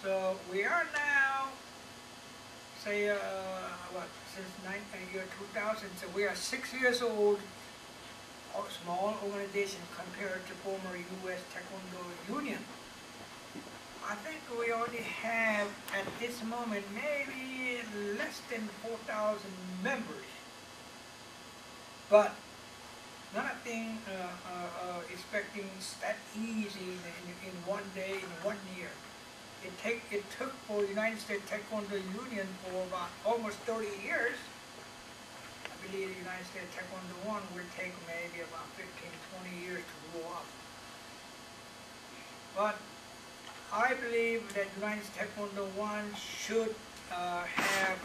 So we are now, say, since year 2000, so we are 6 years old, a small organization compared to former U.S. Taekwondo Union. I think we only have, at this moment, maybe less than 4,000 members. But nothing expecting that easy in one day, in 1 year. It took for United States Taekwondo Union for about almost 30 years. I believe the United States Taekwondo One will take maybe about 15, 20 years to grow up. But I believe that United States Taekwondo One should have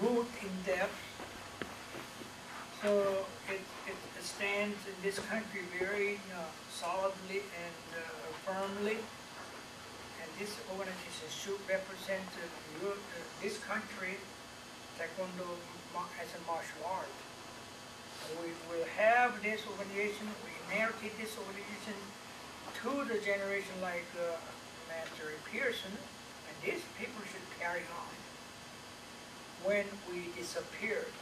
root in depth. So it stands in this country very solidly and firmly. And this organization should represent this country, Taekwondo as a martial art. We will have this organization, we inherited this organization to the generation like Master Pearson, and these people should carry on when we disappeared.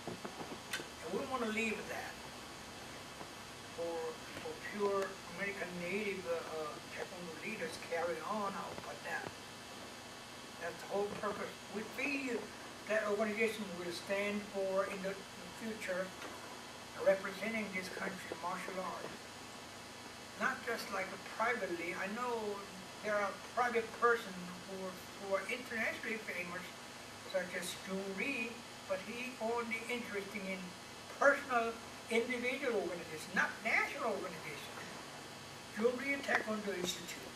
And we want to leave that for pure American native Taekwondo leaders carry on about that. That's the whole purpose. We feel that organization will stand for in the future representing this country martial art. Not just like privately. I know there are private persons who are internationally famous, such as Jung Lee, but he only interested in personal, individual organization, not national organization. Jung Lee Taekwondo Institute.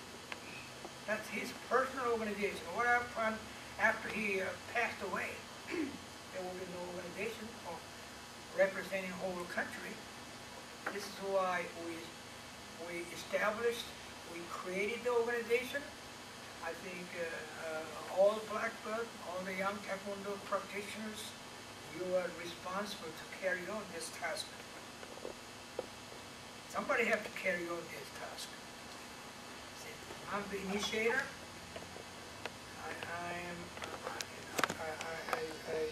That's his personal organization. What happened after he passed away? There will be no organization representing the whole country. This is why we established, we created the organization. I think all black belt, all the young Taekwondo practitioners, you are responsible to carry on this task. Somebody have to carry on this task. I'm the initiator.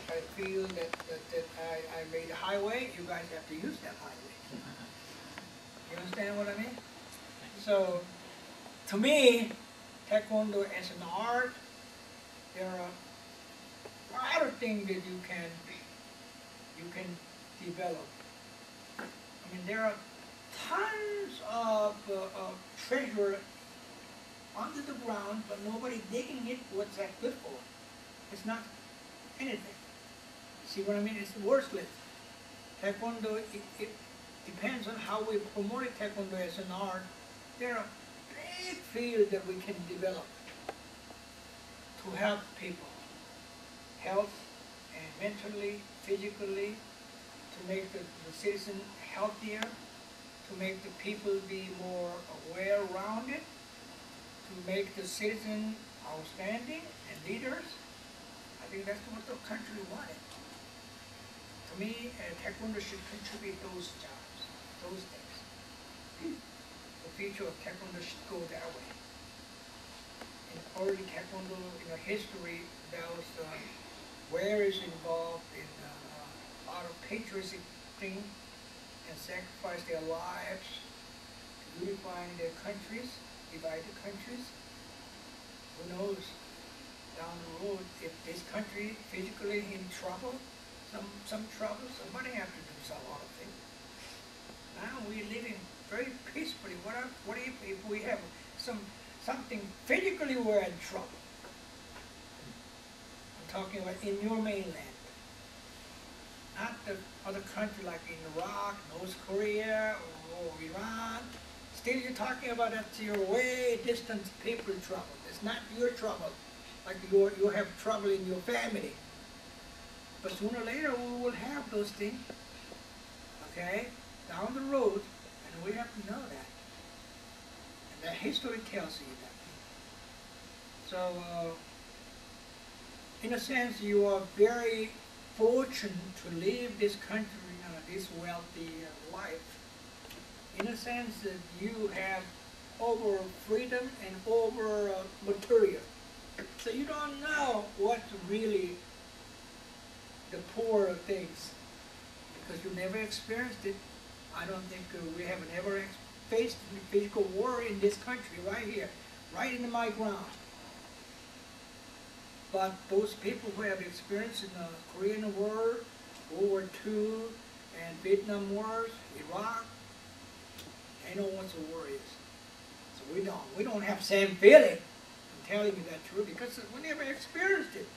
I feel that I made a highway. You guys have to use that highway. You understand what I mean? So, to me, Taekwondo as an art, there are a lot of things that you can develop. I mean, there are tons of treasure under the ground, but nobody digging it. What's that good for? It's not anything. See what I mean? It's worthless. Taekwondo, it depends on how we promote Taekwondo as an art. There are big fields that we can develop to help people, health and mentally, physically, to make the citizen healthier, to make the people be more well-rounded, to make the citizen outstanding and leaders. I think that's what the country wanted. To me, Taekwondo should contribute those jobs, those things. The future of Taekwondo should go that way. In early Taekwondo, history, there was warriors involved in a lot of patriotic things and sacrificed their lives to unifying their countries, divided countries. Who knows? Down the road, if this country physically in trouble, some trouble, somebody have to do some other thing. Now we're living very peacefully. What if we have something physically we're in trouble? I'm talking about in your mainland, not the other country like in Iraq, North Korea, or Iran. Still, you're talking about that's your way distant people trouble. It's not your trouble. Like you have trouble in your family. But sooner or later we will have those things, okay, down the road, and we have to know that. And the history tells you that. So, in a sense, you are very fortunate to live this country, this wealthy life. In a sense that you have over freedom and over material. So you don't know what really the poor things, because you never experienced it. I don't think we have never faced physical war in this country, right here, right in my ground. But those people who have experienced in the Korean War, World War II, and Vietnam Wars, Iraq, they know what the war is. So we don't have the same feeling. I'm telling you that truth, because we never experienced it.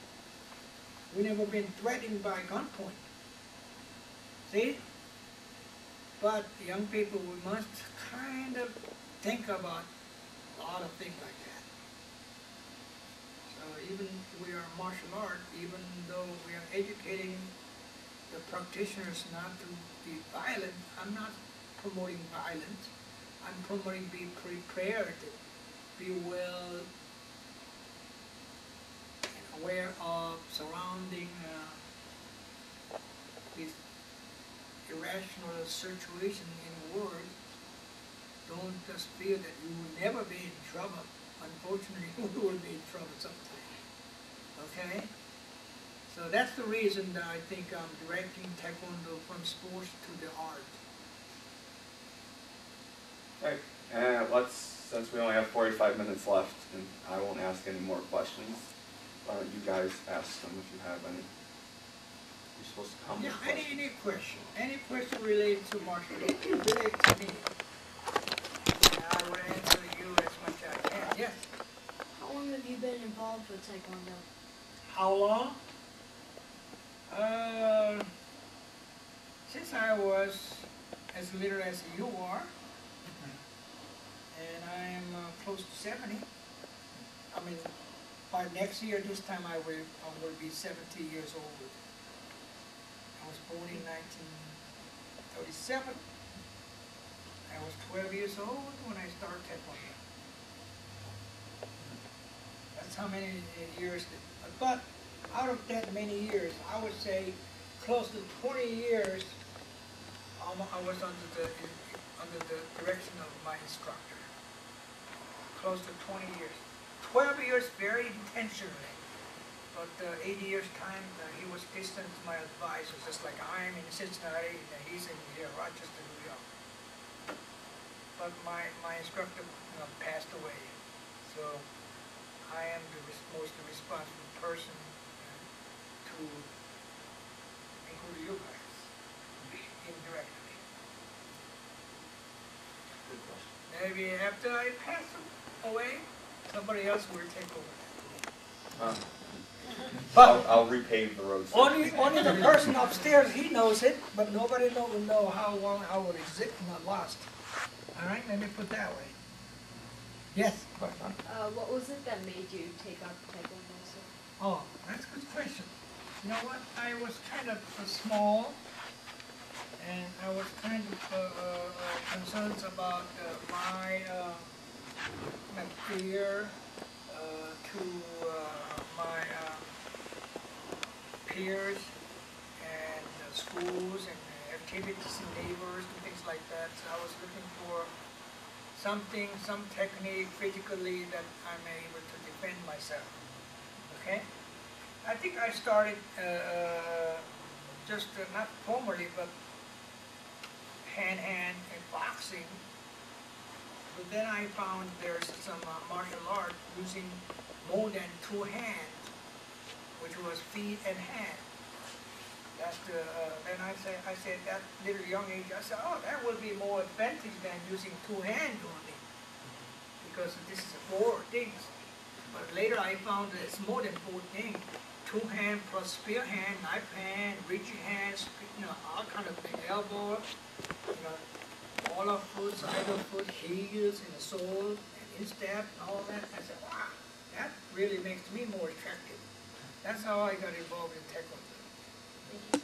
We never been threatened by gunpoint. See? But young people, we must kind of think about a lot of things like that. So even we are martial art, even though we are educating the practitioners not to be violent, I'm not promoting violence. I'm promoting be prepared, be well and aware of surrounding this irrational situation in the world. Don't just feel that you will never be in trouble. Unfortunately, you will be in trouble sometime. Okay? So that's the reason that I think I'm directing Taekwondo from sports to the art. Right. Since we only have 45 minutes left, and I won't ask any more questions, why don't you guys ask them if you have any? You're supposed to come with questions. Any question related to martial arts, related to me. And I will answer you as much as I can. Yes? How long have you been involved with Taekwondo? How long? Since I was as little as you are, and I'm close to 70. I mean, by next year, this time I will be 70 years old. I was born in 1937. I was 12 years old when I started Taekwondo. That's how many years. But out of that many years, I would say close to 20 years, I was under the direction of my instructor. Close to 20 years. 12 years very intentionally. But 80 years time, he was distant to my advisor, just like I'm in Cincinnati and he's in Rochester, New York. But my instructor passed away. So I am the most responsible person to include you guys, indirectly. Good question. Maybe after I pass away, somebody else will take over. But I'll repave the roads. only the person upstairs, he knows it, but nobody will know how long I will exist, not lost. All right, let me put it that way. Yes? What was it that made you take up Taekwondo? Oh, that's a good question. You know what? I was kind of small, and I was kind of concerned about my fear to my peers and schools and activities and neighbors and things like that. So I was looking for something, some technique physically that I'm able to defend myself. Okay? I think I started just not formally, but hand-hand and boxing. But then I found there's some martial art using more than two hands, which was feet and hand. That's then I said that little young age, I said, oh, that will be more advantage than using two hands only, because this is four things. But later I found that it's more than four things. Two hand plus spear hand, knife hand, reaching hands, all kind of things, elbow, all of foot, side of foot, heels, and the sole, and instep, and all that. I said, wow, that really makes me more attractive. That's how I got involved in Taekwondo. Thank you.